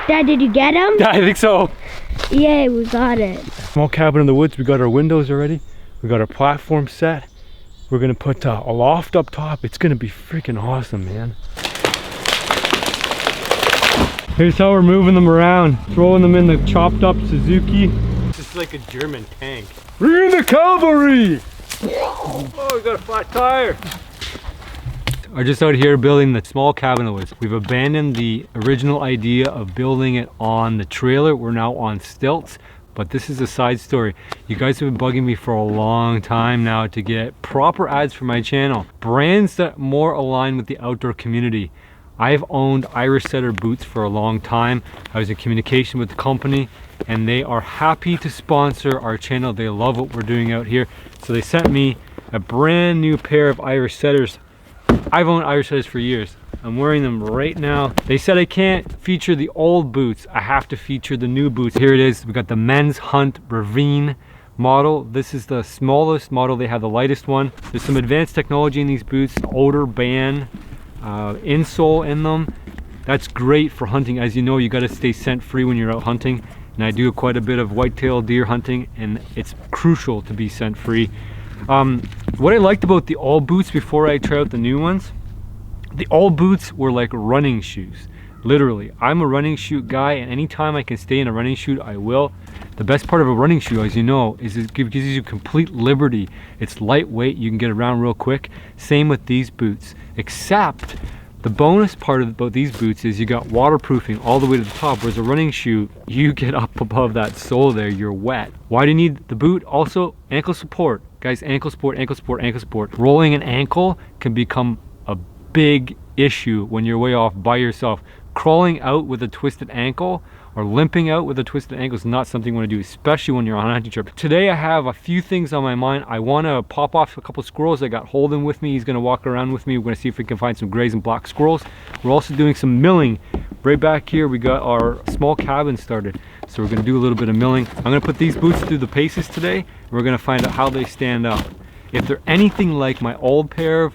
Dad, did you get him? Yeah, I think so. Yay, we got it. Small cabin in the woods. We got our windows already. We got our platform set. We're gonna put a loft up top. It's gonna be freaking awesome, man. Here's how we're moving them around. Throwing them in the chopped up Suzuki. This is like a German tank. We're in the cavalry! Oh, we got a flat tire. We're just out here building the small cabin in the woods. We've abandoned the original idea of building it on the trailer. We're now on stilts, but this is a side story. You guys have been bugging me for a long time now to get proper ads for my channel. Brands that more align with the outdoor community. I've owned Irish Setter boots for a long time. I was in communication with the company and they are happy to sponsor our channel. They love what we're doing out here. So they sent me a brand new pair of Irish Setters. I've owned Irish Setters for years. I'm wearing them right now. They said I can't feature the old boots. I have to feature the new boots. Here it is. We got the Men's Hunt Ravine model. This is the smallest model. They have the lightest one. There's some advanced technology in these boots. Odor ban, insole in them. That's great for hunting. As you know, you got to stay scent free when you're out hunting. And I do quite a bit of whitetail deer hunting, and it's crucial to be scent free. What I liked about the all boots before I tried out the new ones, the all boots were like running shoes. Literally, I'm a running shoe guy, and anytime I can stay in a running shoe, I will. The best part of a running shoe, as you know, is it gives you complete liberty. It's lightweight, you can get around real quick. Same with these boots, except the bonus part about these boots is you got waterproofing all the way to the top, whereas a running shoe, you get up above that sole there, you're wet. Why do you need the boot? Also, ankle support. Guys, ankle support, ankle support, ankle support. Rolling an ankle can become a big issue when you're way off by yourself. Crawling out with a twisted ankle or limping out with a twisted ankle is not something you want to do, especially when you're on a hunting trip. Today I have a few things on my mind. I want to pop off a couple squirrels. I got Holden with me. He's going to walk around with me. We're going to see if we can find some grays and black squirrels. We're also doing some milling. Right back here we got our small cabin started, so we're going to do a little bit of milling. I'm going to put these boots through the paces today, and we're going to find out how they stand up. If they're anything like my old pair of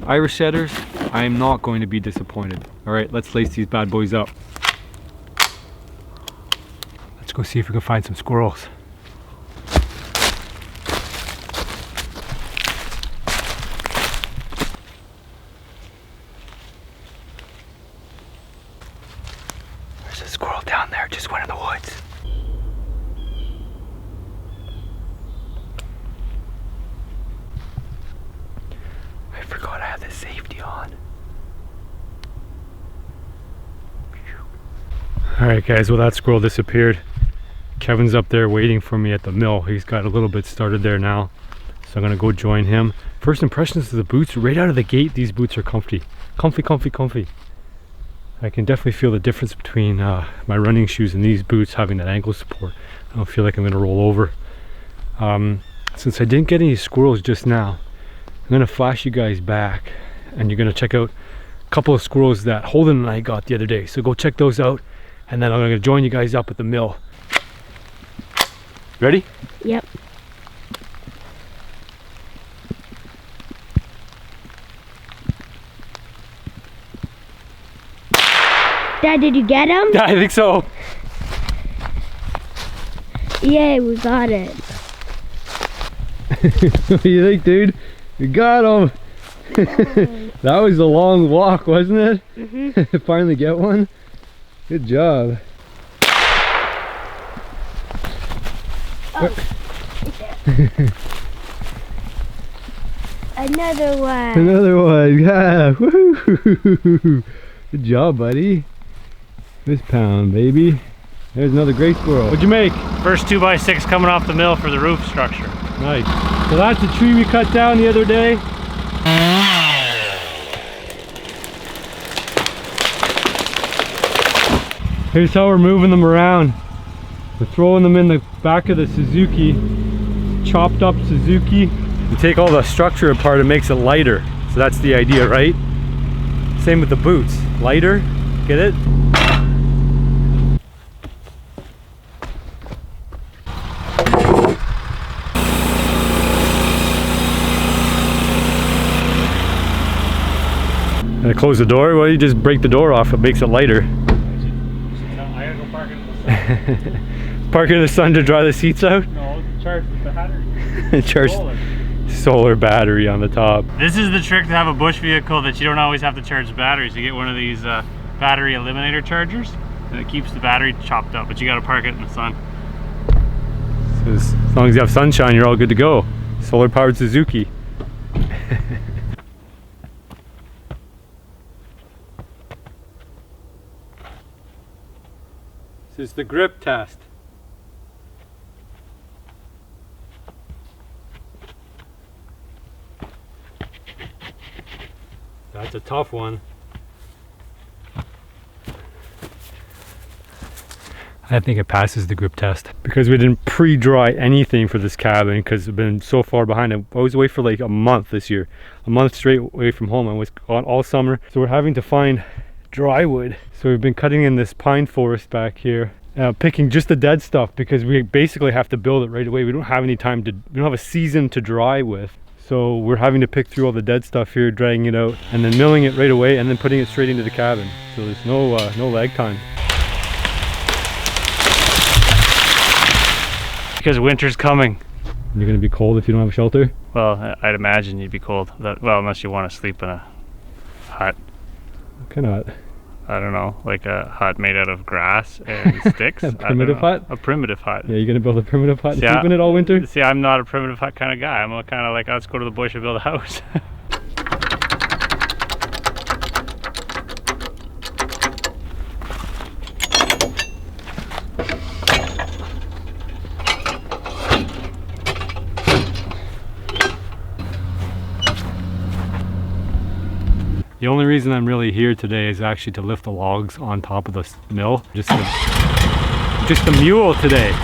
Irish Setters, I am not going to be disappointed. All right, let's lace these bad boys up. Let's go see if we can find some squirrels. There's a squirrel down there, just went in the woods. I forgot I had the safety on. Alright guys, well that squirrel disappeared. Kevin's up there waiting for me at the mill. He's got a little bit started there now, so I'm gonna go join him. First impressions of the boots, right out of the gate, these boots are comfy. Comfy. I can definitely feel the difference between my running shoes and these boots having that ankle support. I don't feel like I'm gonna roll over. Since I didn't get any squirrels just now, I'm gonna flash you guys back and you're gonna check out a couple of squirrels that Holden and I got the other day. So go check those out, and then I'm gonna join you guys up at the mill. Ready? Yep. Dad, did you get him? Yeah, I think so. Yay, we got it. What do you think, dude? We got him. That was a long walk, wasn't it? Mm-hmm. Finally get one. Good job. Oh. Another one. Another one. Yeah. Woo-hoo. Good job, buddy. This pound, baby. There's another gray squirrel. What'd you make? First 2x6 coming off the mill for the roof structure. Nice. So that's the tree we cut down the other day. Here's how we're moving them around. We're throwing them in the back of the Suzuki, chopped up Suzuki. You take all the structure apart, it makes it lighter. So that's the idea, right? Same with the boots. Lighter, get it? And I close the door. Well, you just break the door off, it makes it lighter. I Park in the sun to dry the seats out? No, charge the battery. Charge solar battery on the top. This is the trick to have a bush vehicle, that you don't always have to charge the batteries. You get one of these battery eliminator chargers, and it keeps the battery chopped up, but you gotta park it in the sun. So as long as you have sunshine, you're all good to go. Solar powered Suzuki. This is the grip test. That's a tough one. I think it passes the grip test because we didn't pre-dry anything for this cabin because we've been so far behind. I was away for like a month this year, a month straight away from home. I was gone all summer, so we're having to find dry wood. So we've been cutting in this pine forest back here, picking just the dead stuff because we basically have to build it right away. We don't have any time to, we don't have a season to dry with. So we're having to pick through all the dead stuff here, dragging it out, and then milling it right away, and then putting it straight into the cabin. So there's no lag time. Because winter's coming. You're gonna be cold if you don't have a shelter? Well, I'd imagine you'd be cold. Well, unless you want to sleep in a hut. What kind of hut? I don't know, like a hut made out of grass and sticks. A primitive hut? A primitive hut. Yeah, you're gonna build a primitive hut and sleep in it all winter? See, I'm not a primitive hut kind of guy. I'm kind of like, let's go to the bush and build a house. The only reason I'm really here today is actually to lift the logs on top of the mill. Just a mule today.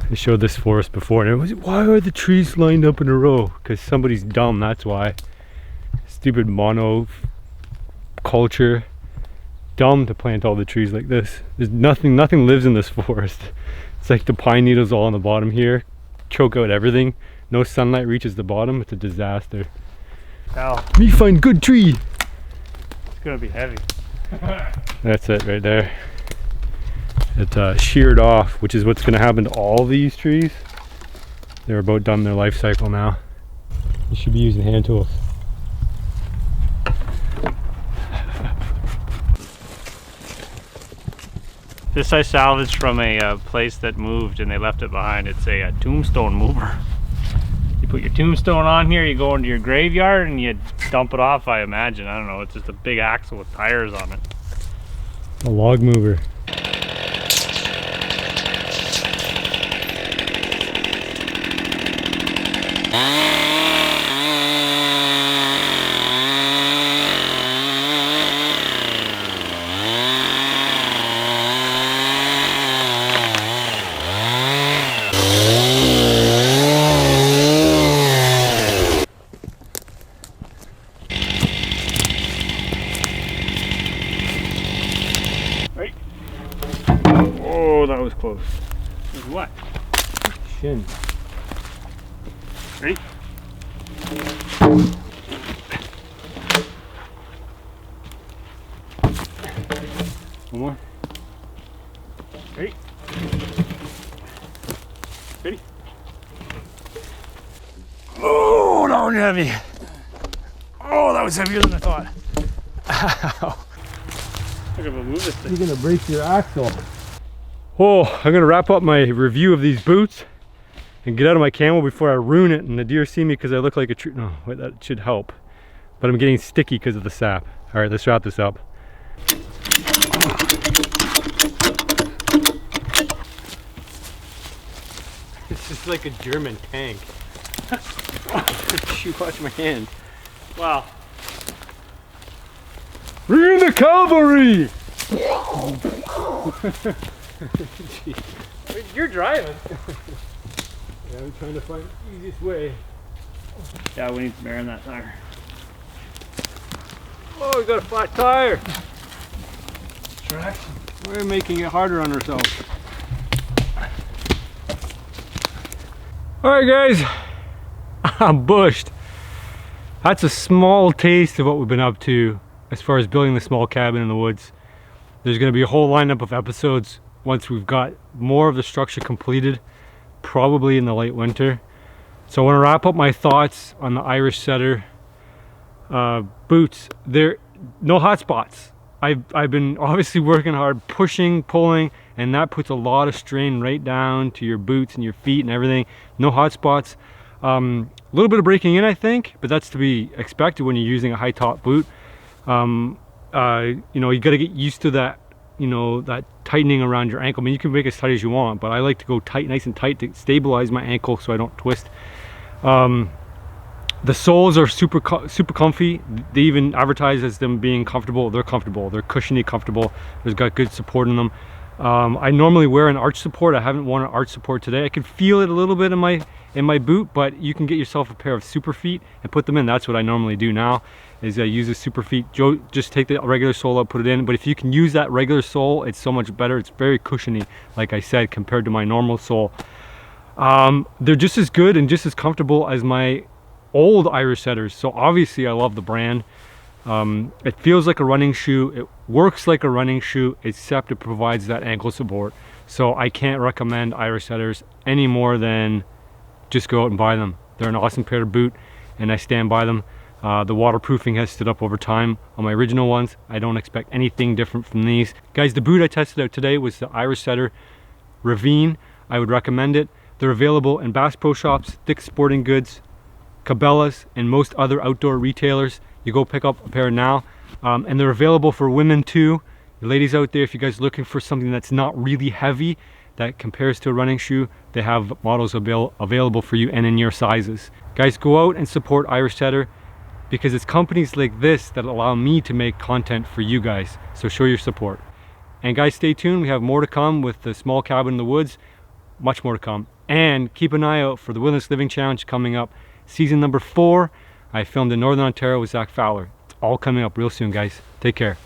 I showed this forest before and it was, why are the trees lined up in a row? Because somebody's dumb, that's why. Stupid mono culture. Dumb to plant all the trees like this. There's nothing lives in this forest. It's like the pine needles all on the bottom here choke out everything. No sunlight reaches the bottom. It's a disaster. Ow. Me find good tree. It's gonna be heavy. That's it right there. It sheared off, which is what's going to happen to all these trees. They're about done their life cycle now. You should be using hand tools. This I salvaged from a place that moved and they left it behind. It's a tombstone mover. You put your tombstone on here, you go into your graveyard and you dump it off, I imagine. I don't know, it's just a big axle with tires on it. A log mover. Oh, that was close. With what? Shin. Ready? One more. Ready? Ready? Oh, that was heavy. Oh, that was heavier than I thought. Ow. I'm gonna move this thing. You're gonna break your axle. Oh, I'm gonna wrap up my review of these boots and get out of my camel before I ruin it and the deer see me because I look like a tree. No, wait, that should help. But I'm getting sticky because of the sap. All right, let's wrap this up. It's just like a German tank. Shoot, watch my hand. Wow. We're in the cavalry! You're driving. Yeah, I'm trying to find the easiest way. Yeah, we need some air in that tire. Oh, we got a flat tire. We're making it harder on ourselves. Alright guys, I'm bushed. That's a small taste of what we've been up to as far as building the small cabin in the woods. There's going to be a whole lineup of episodes once we've got more of the structure completed, probably in the late winter. So I want to wrap up my thoughts on the Irish Setter boots. There no hot spots. I've been obviously working hard, pushing, pulling, and that puts a lot of strain right down to your boots and your feet and everything. No hot spots. A little bit of breaking in, I think, but that's to be expected when you're using a high top boot. You know, you got to get used to that, you know, that tightening around your ankle. I mean, you can make it as tight as you want, but I like to go tight, nice and tight, to stabilize my ankle so I don't twist. The soles are super comfy. They even advertise as them being comfortable. They're comfortable. They're cushiony, comfortable. There's got good support in them. I normally wear an arch support. I haven't worn an arch support today. I can feel it a little bit in my boot, but you can get yourself a pair of super feet and put them in. That's what I normally do now, is I use a super feet. Just take the regular sole out, put it in. But if you can use that regular sole, it's so much better. It's very cushiony, like I said, compared to my normal sole. They're just as good and just as comfortable as my old Irish Setters. So obviously I love the brand. It feels like a running shoe. It works like a running shoe, except it provides that ankle support. So I can't recommend Irish Setters any more than just go out and buy them. They're an awesome pair of boot, and I stand by them. The waterproofing has stood up over time on my original ones. I don't expect anything different from these. Guys, the boot I tested out today was the Irish Setter Ravine. I would recommend it. They're available in Bass Pro Shops, Dick's Sporting Goods, Cabela's, and most other outdoor retailers. You go pick up a pair now, and they're available for women too. The ladies out there, if you guys are looking for something that's not really heavy, that compares to a running shoe, they have models available for you and in your sizes. Guys, go out and support Irish Setter, because it's companies like this that allow me to make content for you guys. So show your support. And guys, stay tuned. We have more to come with the small cabin in the woods. Much more to come. And keep an eye out for the Wilderness Living Challenge coming up. Season number 4, I filmed in Northern Ontario with Zach Fowler. It's all coming up real soon, guys. Take care.